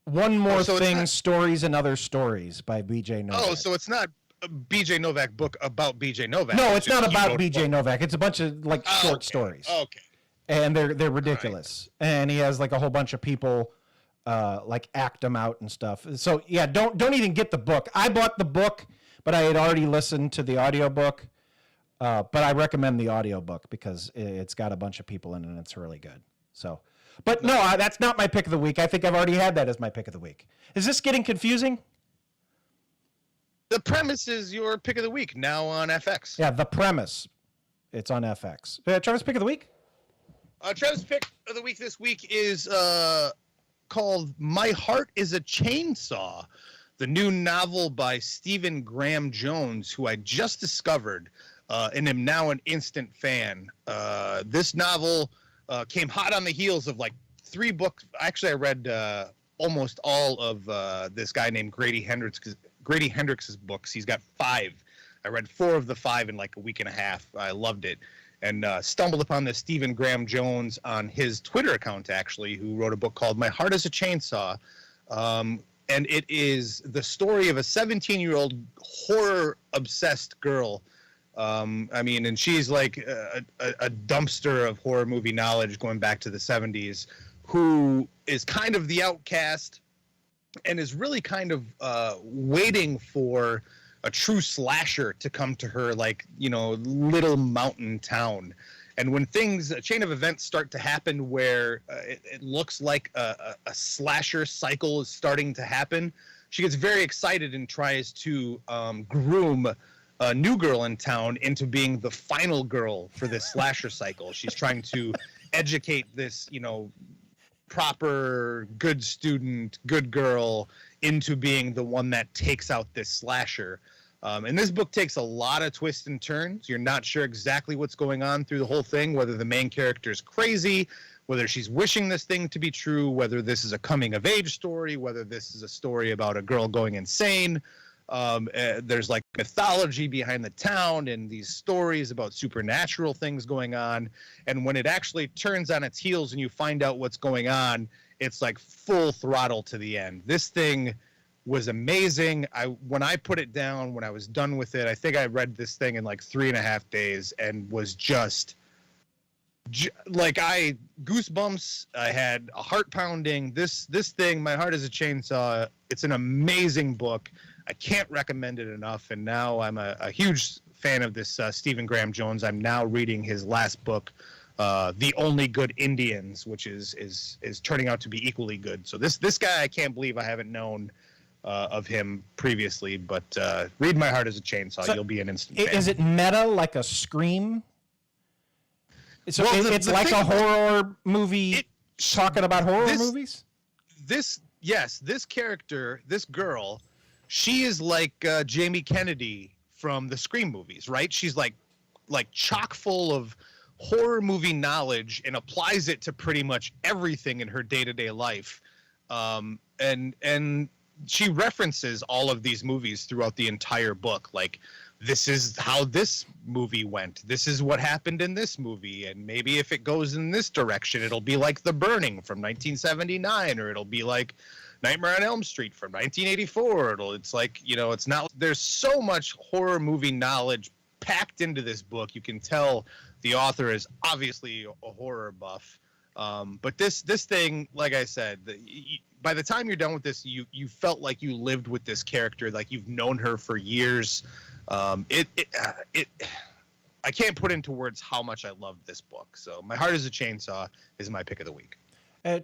One More Thing, Stories and Other Stories by BJ Novak. Oh, so it's not a BJ Novak book about BJ Novak. No, it's not about BJ Novak. It's a bunch of short stories. Okay. And they're ridiculous. Right. And he has like a whole bunch of people act them out and stuff. So yeah, don't even get the book. I bought the book, but I had already listened to the audiobook. But I recommend the audiobook because it's got a bunch of people in it and it's really good. So, but no, that's not my pick of the week. I think I've already had that as my pick of the week. Is this getting confusing? The Premise is your pick of the week now on FX. Yeah, The Premise. It's on FX. Travis' pick of the week? Travis' pick of the week this week is called My Heart is a Chainsaw, the new novel by Stephen Graham Jones, who I just discovered and am now an instant fan. This novel came hot on the heels of like 3 books. Actually, I read almost all of this guy named Grady Hendrix's books. He's got 5. I read 4 of the 5 in like a week and a half. I loved it. And stumbled upon this Stephen Graham Jones on his Twitter account, actually, who wrote a book called My Heart is a Chainsaw. And it is the story of a 17-year-old horror-obsessed girl. And she's like a dumpster of horror movie knowledge going back to the 70s, who is kind of the outcast and is really kind of waiting for a true slasher to come to her, little mountain town. And when a chain of events start to happen where it looks like a slasher cycle is starting to happen, she gets very excited and tries to groom a new girl in town into being the final girl for this slasher cycle. She's trying to educate this, proper, good student, good girl into being the one that takes out this slasher. And this book takes a lot of twists and turns. You're not sure exactly what's going on through the whole thing, whether the main character is crazy, whether she's wishing this thing to be true, whether this is a coming of age story, whether this is a story about a girl going insane. There's like mythology behind the town and these stories about supernatural things going on. And when it actually turns on its heels and you find out what's going on, it's like full throttle to the end. This thing was amazing. When I put it down, when I was done with it, I think I read this thing in like 3.5 days and was just like goosebumps. I had a heart pounding. This thing, My Heart is a Chainsaw. It's an amazing book. I can't recommend it enough. And now I'm a huge fan of this Stephen Graham Jones. I'm now reading his last book, The Only Good Indians, which is turning out to be equally good. So this guy, I can't believe I haven't known of him previously, but read My Heart is a Chainsaw. So you'll be an instant fan. Is it meta like a Scream? So well, it's like a horror movie talking about horror movies? This character, this girl, she is like Jamie Kennedy from the Scream movies, right? She's like chock full of horror movie knowledge and applies it to pretty much everything in her day-to-day life. And she references all of these movies throughout the entire book. Like, this is how this movie went. This is what happened in this movie. And maybe if it goes in this direction, it'll be like The Burning from 1979, or it'll be like Nightmare on Elm Street from 1984. It's like, it's not, there's so much horror movie knowledge packed into this book. You can tell the author is obviously a horror buff. But this thing, like I said, by the time you're done with this, you felt like you lived with this character, like you've known her for years. I can't put into words how much I loved this book. So My Heart is a Chainsaw is my pick of the week.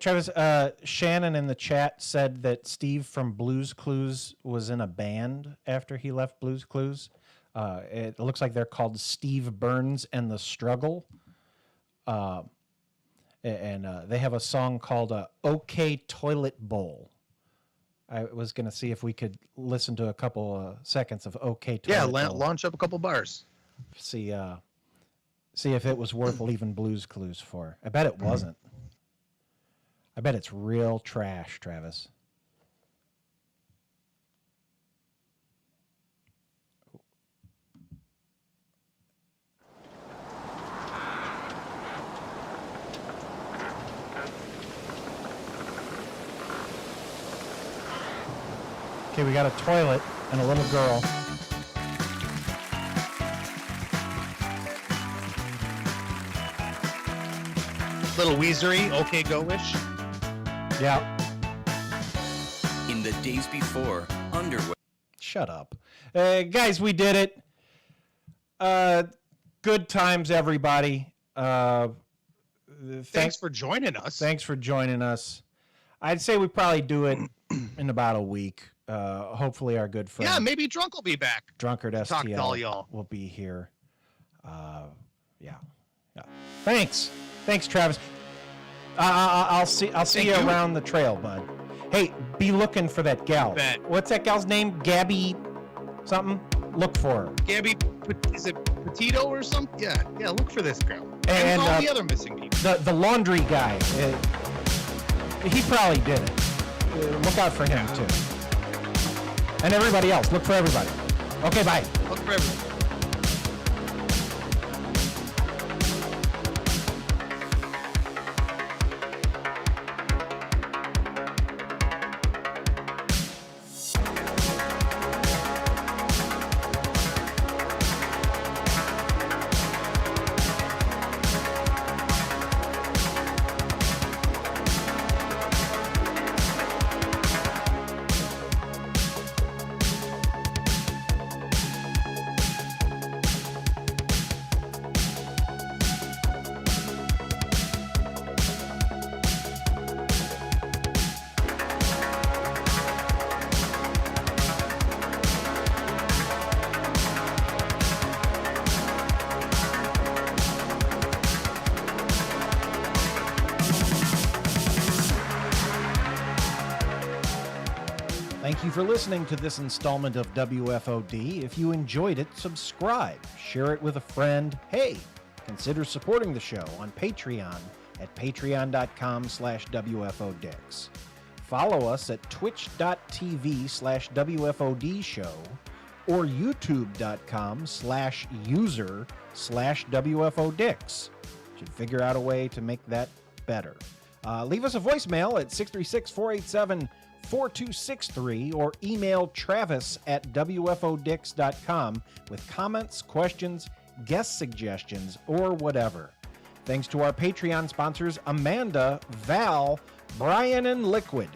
Travis, Shannon in the chat said that Steve from Blue's Clues was in a band after he left Blue's Clues. It looks like they're called Steve Burns and the Struggle. And they have a song called OK Toilet Bowl. I was going to see if we could listen to a couple seconds of OK Toilet Bowl. Launch up a couple bars. See if it was worth leaving Blue's Clues for. I bet it wasn't. I bet it's real trash, Travis. Okay, we got a toilet and a little girl. Little Weezery, okay go-ish. Yeah. In the days before, underwear. Shut up. Guys, we did it. Good times, everybody. Thanks for joining us. Thanks for joining us. I'd say we probably do it in about a week. Hopefully our good friend. Yeah, maybe Drunk will be back. Drunkard STL Talk to all y'all. will be here. Yeah. Thanks, Travis. I'll see you around the trail, bud. Hey, be looking for that gal. Bet. What's that gal's name? Gabby something? Look for her. Gabby, is it Petito or something? Yeah, look for this girl. And all the other missing people. The laundry guy. He probably did it. Look out for him, too. And everybody else. Look for everybody. Okay, bye. Look for everybody. Thank you for listening to this installment of WFOD. If you enjoyed it, subscribe, share it with a friend. Hey, consider supporting the show on Patreon at patreon.com/WFODix. Follow us at twitch.tv/WFOD show or youtube.com/user/WFODix. Should figure out a way to make that better. Leave us a voicemail at 636-487-4263 or email travis@wfodix.com with comments, questions, guest suggestions, or whatever. Thanks to our Patreon sponsors, Amanda, Val, Brian, and Liquid.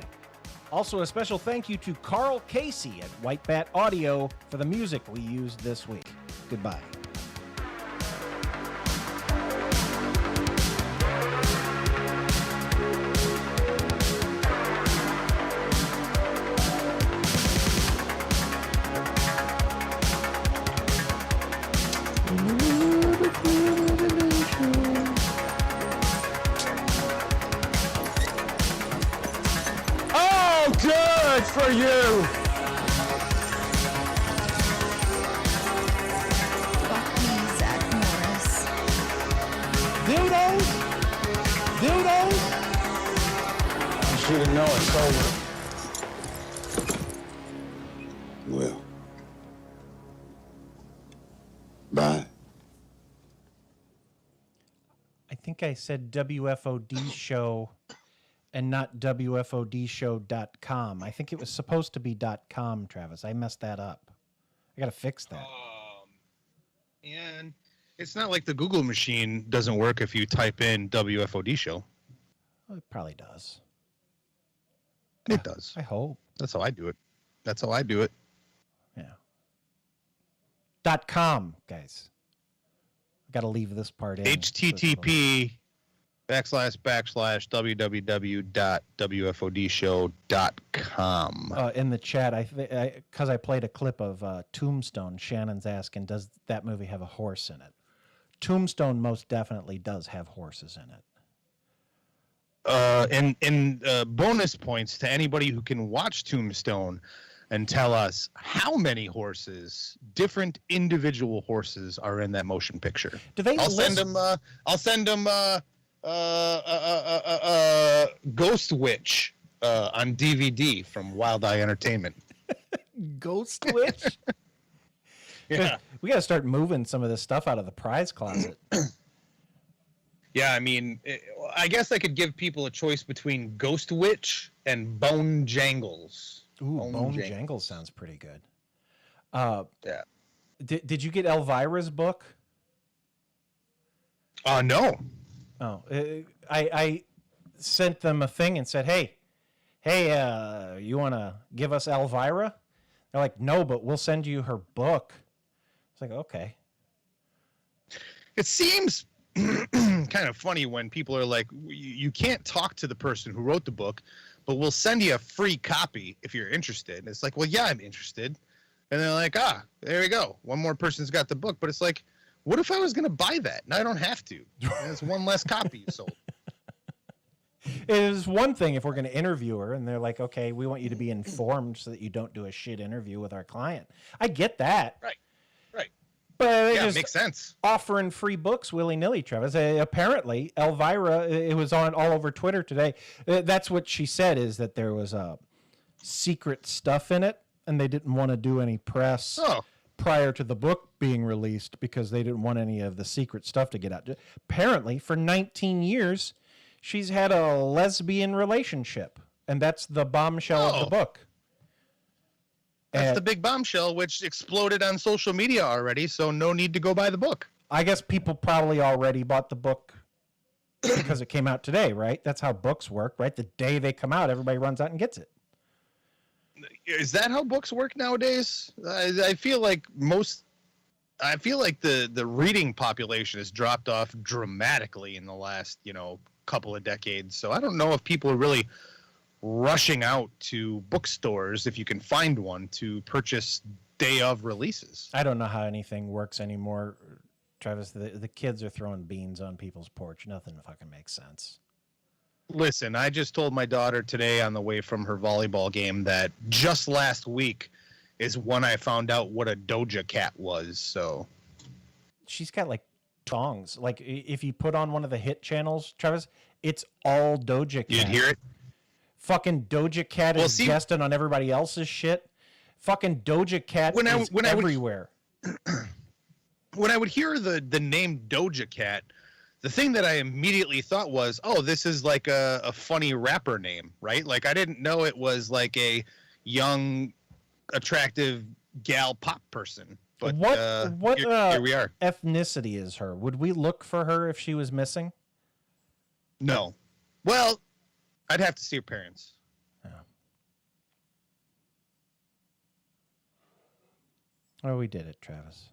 Also, a special thank you to Carl Casey at White Bat Audio for the music we used this week. Goodbye. Good for you! Fuck me, Zach Morris. Dildos? Dildos? You should know it's over. Well. Bye. I think I said WFOD show and not WFODshow.com. I think it was supposed to be .com, Travis. I messed that up. I got to fix that. And it's not like the Google machine doesn't work if you type in WFOD show. Well, it probably does. It does. I hope. That's how I do it. That's how I do it. Yeah. .com, guys. I got to leave this part in. http://www.wfodshow.com. In the chat, because I played a clip of Tombstone, Shannon's asking, does that movie have a horse in it? Tombstone most definitely does have horses in it. And bonus points to anybody who can watch Tombstone and tell us how many horses, different individual horses, are in that motion picture. Do they? I'll send them. Ghost Witch on DVD from Wild Eye Entertainment. Ghost Witch? Yeah. We got to start moving some of this stuff out of the prize closet. Yeah, I mean, I guess I could give people a choice between Ghost Witch and Bone Jangles. Ooh, Bone Jangles sounds pretty good. Yeah. Did you get Elvira's book? No. Oh, I sent them a thing and said, hey, you want to give us Elvira? They're like, no, but we'll send you her book. It's like, okay. It seems kind of funny when people are like, you can't talk to the person who wrote the book, but we'll send you a free copy if you're interested. And it's like, well, yeah, I'm interested. And they're like, there we go. One more person's got the book. But it's like, what if I was going to buy that? Now I don't have to. It's one less copy you sold. It is one thing if we're going to interview her and they're like, okay, we want you to be informed so that you don't do a shit interview with our client. I get that. Right. But yeah, it makes sense. Offering free books willy-nilly, Travis. Apparently, Elvira, it was on all over Twitter today. That's what she said, is that there was secret stuff in it, and they didn't want to do any press prior to the book being released because they didn't want any of the secret stuff to get out. Apparently, for 19 years, she's had a lesbian relationship, and that's the bombshell of the book. That's the big bombshell, which exploded on social media already, so no need to go buy the book. I guess people probably already bought the book because it came out today, right? That's how books work, right? The day they come out, everybody runs out and gets it. Is that how books work nowadays? I feel like the reading population has dropped off dramatically in the last, couple of decades. So I don't know if people are really rushing out to bookstores, if you can find one, to purchase day of releases. I don't know how anything works anymore, Travis. The kids are throwing beans on people's porch. Nothing fucking makes sense. Listen, I just told my daughter today on the way from her volleyball game that just last week is when I found out what a Doja Cat was. So she's got like songs. Like if you put on one of the hit channels, Travis, it's all Doja Cat. you'd hear it. Fucking Doja Cat is guesting on everybody else's shit. Fucking Doja Cat is everywhere. When I would hear the name Doja Cat, the thing that I immediately thought was, oh, this is like a funny rapper name, right? Like I didn't know it was like a young, attractive gal pop person. But here we are. Ethnicity is her? Would we look for her if she was missing? No. Well, I'd have to see her parents. Yeah. Oh, we did it, Travis.